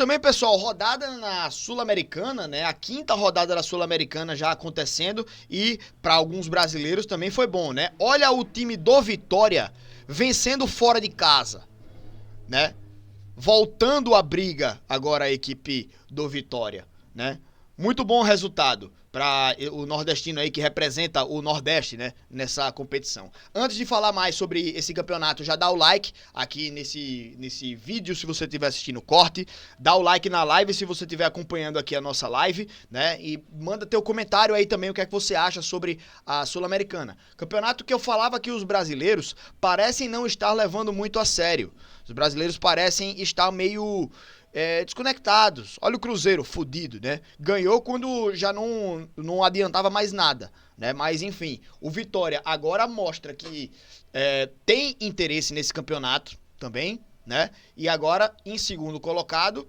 Também, pessoal, rodada na Sul-Americana, né? A quinta rodada da Sul-Americana já acontecendo e para alguns brasileiros também foi bom, né? Olha o time do Vitória vencendo fora de casa, né? Voltando à briga agora a equipe do Vitória, né? Muito bom resultado para o nordestino aí que representa o Nordeste, né, nessa competição. Antes de falar mais sobre esse campeonato, já dá o like aqui nesse vídeo se você estiver assistindo o corte, dá o like na live se você estiver acompanhando aqui a nossa live, né, e manda teu comentário aí também o que é que você acha sobre a Sul-Americana. Campeonato que eu falava que os brasileiros parecem não estar levando muito a sério. Os brasileiros parecem estar meio desconectados. Olha o Cruzeiro, fudido, né? Ganhou quando já não adiantava mais nada, né? Mas enfim, o Vitória agora mostra que tem interesse nesse campeonato também, né? E agora, em segundo colocado,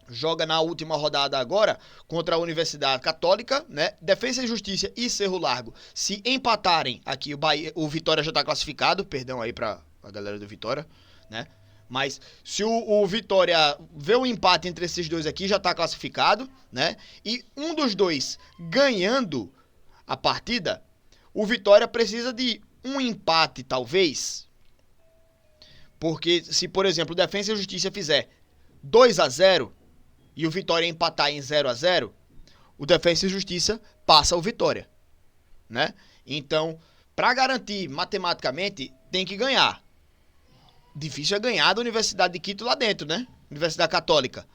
joga na última rodada agora contra a Universidade Católica, né? Defensa e Justiça e Cerro Largo. Se empatarem aqui, o Vitória já tá classificado, perdão aí pra galera do Vitória, né? Mas se o Vitória vê o empate entre esses dois aqui, já está classificado, né? E um dos dois ganhando a partida, o Vitória precisa de um empate, talvez. Porque se, por exemplo, o Defensa e Justiça fizer 2-0 e o Vitória empatar em 0-0, o Defensa e Justiça passa o Vitória, né? Então, para garantir matematicamente, tem que ganhar. Difícil é ganhar da Universidade de Quito lá dentro, né? Universidade Católica.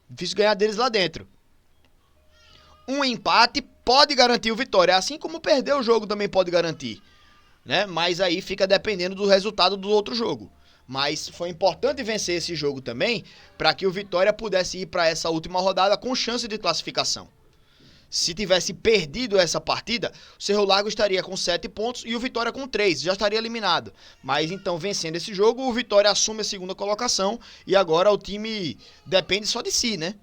Difícil ganhar deles lá dentro. Um empate pode garantir o Vitória, assim como perder o jogo também pode garantir, né? Mas aí fica dependendo do resultado do outro jogo. Mas foi importante vencer esse jogo também para que o Vitória pudesse ir para essa última rodada com chance de classificação. Se tivesse perdido essa partida, o Cerro Largo estaria com 7 pontos e o Vitória com 3, já estaria eliminado. Mas então, vencendo esse jogo, o Vitória assume a segunda colocação e agora o time depende só de si, né?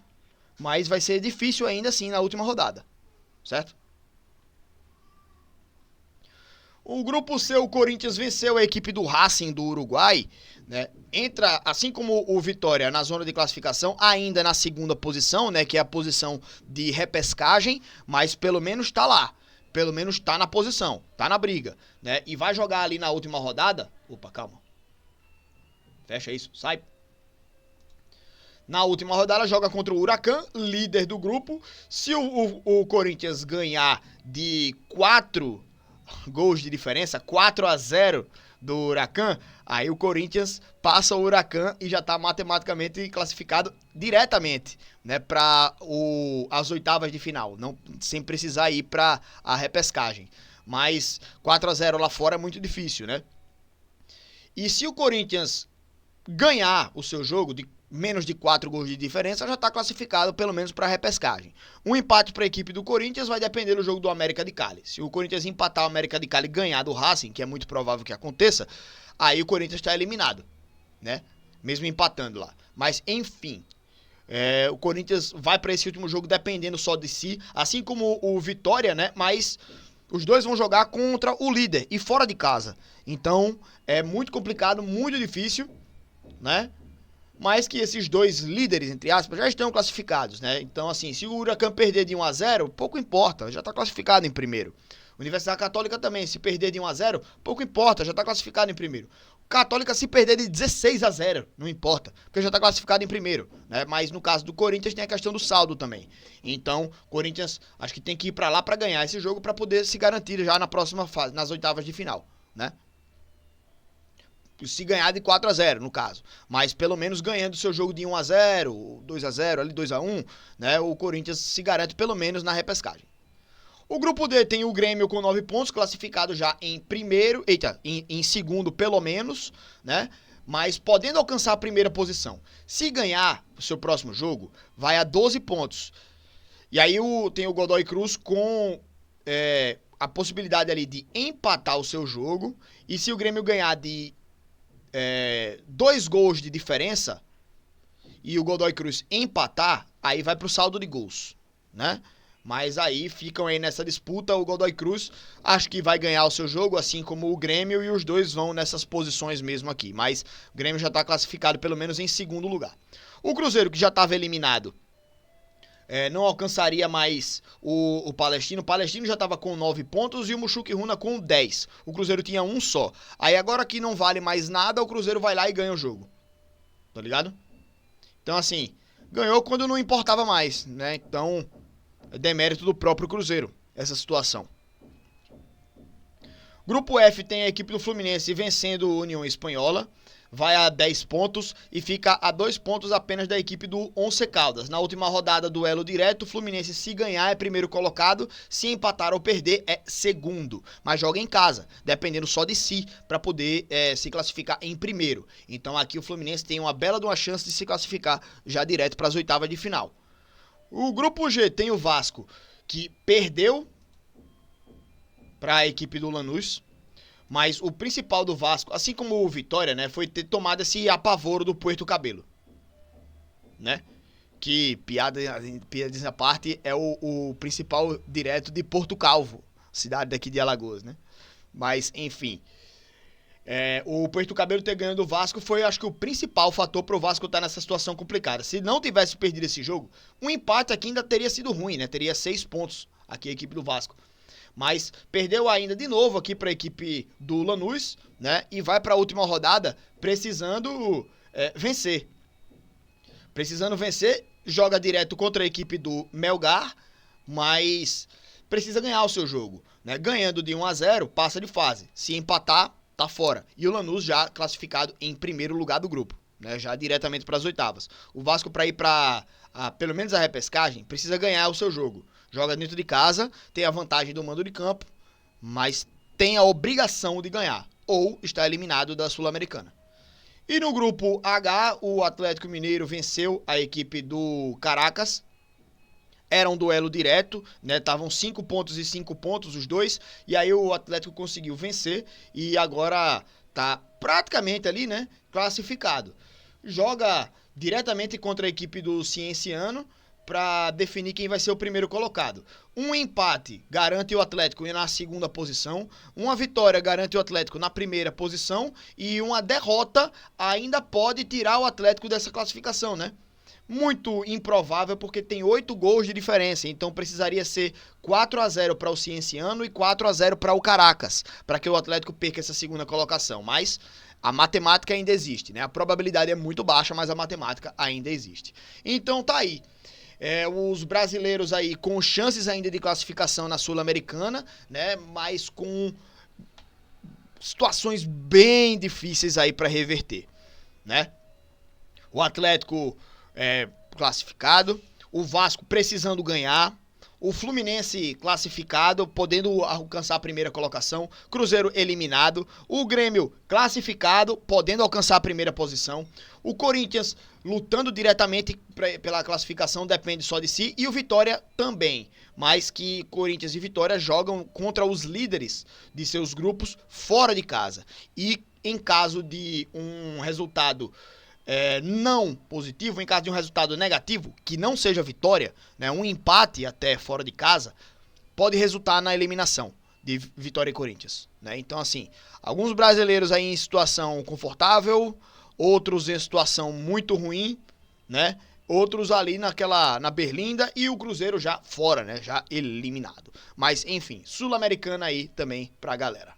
Mas vai ser difícil ainda assim na última rodada, certo? O grupo C, o Corinthians venceu a equipe do Racing do Uruguai, né? Entra, assim como o Vitória, na zona de classificação, ainda na segunda posição, né? Que é a posição de repescagem, mas pelo menos tá lá. Pelo menos tá na posição, tá na briga, né? E vai jogar ali na última rodada. Opa, calma. Fecha isso, sai. Na última rodada joga contra o Huracan, líder do grupo. Se o Corinthians ganhar de 4 gols de diferença, 4-0 do Huracan, aí o Corinthians passa o Huracan e já está matematicamente classificado diretamente, né, para as oitavas de final, não, sem precisar ir para a repescagem. Mas 4-0 lá fora é muito difícil, né? E se o Corinthians ganhar o seu jogo de menos de 4 gols de diferença, já está classificado pelo menos para a repescagem. Um empate para a equipe do Corinthians vai depender do jogo do América de Cali. Se o Corinthians empatar o América de Cali e ganhar do Racing, que é muito provável que aconteça, aí o Corinthians está eliminado, né? Mesmo empatando lá. Mas, enfim, o Corinthians vai para esse último jogo dependendo só de si, assim como o Vitória, né? Mas os dois vão jogar contra o líder e fora de casa. Então, é muito complicado, muito difícil, né? Mas que esses dois líderes, entre aspas, já estão classificados, né? Então, assim, se o Huracan perder de 1-0, pouco importa, já está classificado em primeiro. Universidade Católica também, se perder de 1-0, pouco importa, já está classificado em primeiro. Católica, se perder de 16-0, não importa, porque já está classificado em primeiro, né? Mas no caso do Corinthians tem a questão do saldo também. Então, Corinthians acho que tem que ir para lá para ganhar esse jogo para poder se garantir já na próxima fase, nas oitavas de final, né? Se ganhar de 4-0, no caso. Mas pelo menos ganhando seu jogo de 1-0, 2-0, ali 2-1, né? O Corinthians se garante pelo menos na repescagem. O grupo D tem o Grêmio com 9 pontos, classificado já em primeiro, em segundo pelo menos, né? Mas podendo alcançar a primeira posição. Se ganhar o seu próximo jogo, vai a 12 pontos. E aí tem o Godoy Cruz com a possibilidade ali de empatar o seu jogo. E se o Grêmio ganhar de 2 gols de diferença e o Godoy Cruz empatar, aí vai pro saldo de gols, né? Mas aí ficam aí nessa disputa. O Godoy Cruz acho que vai ganhar o seu jogo, assim como o Grêmio, e os dois vão nessas posições mesmo aqui. Mas o Grêmio já está classificado pelo menos em segundo lugar. O Cruzeiro, que já estava eliminado, não alcançaria mais o Palestino. O Palestino já estava com 9 pontos e o Muxuque Runa com 10. O Cruzeiro tinha um só. Aí agora que não vale mais nada, o Cruzeiro vai lá e ganha o jogo. Tá ligado? Então assim, ganhou quando não importava mais, né? Então, é demérito do próprio Cruzeiro, essa situação. Grupo F tem a equipe do Fluminense vencendo o União Espanhola. Vai a 10 pontos e fica a 2 pontos apenas da equipe do Once Caldas. Na última rodada, duelo direto, o Fluminense, se ganhar, é primeiro colocado, se empatar ou perder, é segundo. Mas joga em casa, dependendo só de si, para poder se classificar em primeiro. Então aqui o Fluminense tem uma bela de uma chance de se classificar já direto para as oitavas de final. O grupo G tem o Vasco, que perdeu para a equipe do Lanús. Mas o principal do Vasco, assim como o Vitória, né, foi ter tomado esse apavoro do Puerto Cabelo, né? Que, piadas à parte, é o principal direto de Porto Calvo, cidade daqui de Alagoas, né? Mas, enfim, o Puerto Cabelo ter ganho do Vasco foi, acho que, o principal fator para o Vasco estar nessa situação complicada. Se não tivesse perdido esse jogo, um empate aqui ainda teria sido ruim, né? Teria 6 pontos aqui a equipe do Vasco. Mas perdeu ainda de novo aqui para a equipe do Lanús, né? E vai para a última rodada precisando vencer. Precisando vencer, joga direto contra a equipe do Melgar, mas precisa ganhar o seu jogo, né? Ganhando de 1-0, passa de fase. Se empatar, tá fora. E o Lanús já classificado em primeiro lugar do grupo, né? Já diretamente para as oitavas. O Vasco, para ir para pelo menos a repescagem, precisa ganhar o seu jogo. Joga dentro de casa, tem a vantagem do mando de campo, mas tem a obrigação de ganhar, ou está eliminado da Sul-Americana. E no grupo H, o Atlético Mineiro venceu a equipe do Caracas. Era um duelo direto, né? Estavam 5 pontos e 5 pontos os dois, e aí o Atlético conseguiu vencer e agora tá praticamente ali, né, classificado. Joga diretamente contra a equipe do Cienciano para definir quem vai ser o primeiro colocado. Um empate garante o Atlético na segunda posição, uma vitória garante o Atlético na primeira posição e uma derrota ainda pode tirar o Atlético dessa classificação, né? Muito improvável porque tem 8 gols de diferença, então precisaria ser 4-0 para o Cienciano e 4-0 para o Caracas, para que o Atlético perca essa segunda colocação, mas a matemática ainda existe, né? A probabilidade é muito baixa, mas a matemática ainda existe. Então tá aí. Os brasileiros aí com chances ainda de classificação na Sul-Americana, né? Mas com situações bem difíceis aí para reverter, né? O Atlético classificado, o Vasco precisando ganhar, o Fluminense classificado, podendo alcançar a primeira colocação, Cruzeiro eliminado, o Grêmio classificado, podendo alcançar a primeira posição, o Corinthians lutando diretamente pela classificação, depende só de si, e o Vitória também, mas que Corinthians e Vitória jogam contra os líderes de seus grupos fora de casa, e em caso de um resultado não positivo, em caso de um resultado negativo, que não seja vitória, né, um empate até fora de casa, pode resultar na eliminação de Vitória e Corinthians, né? Então, assim, alguns brasileiros aí em situação confortável, outros em situação muito ruim, né? Outros ali na berlinda e o Cruzeiro já fora, né? Já eliminado. Mas, enfim, Sul-Americana aí também pra galera.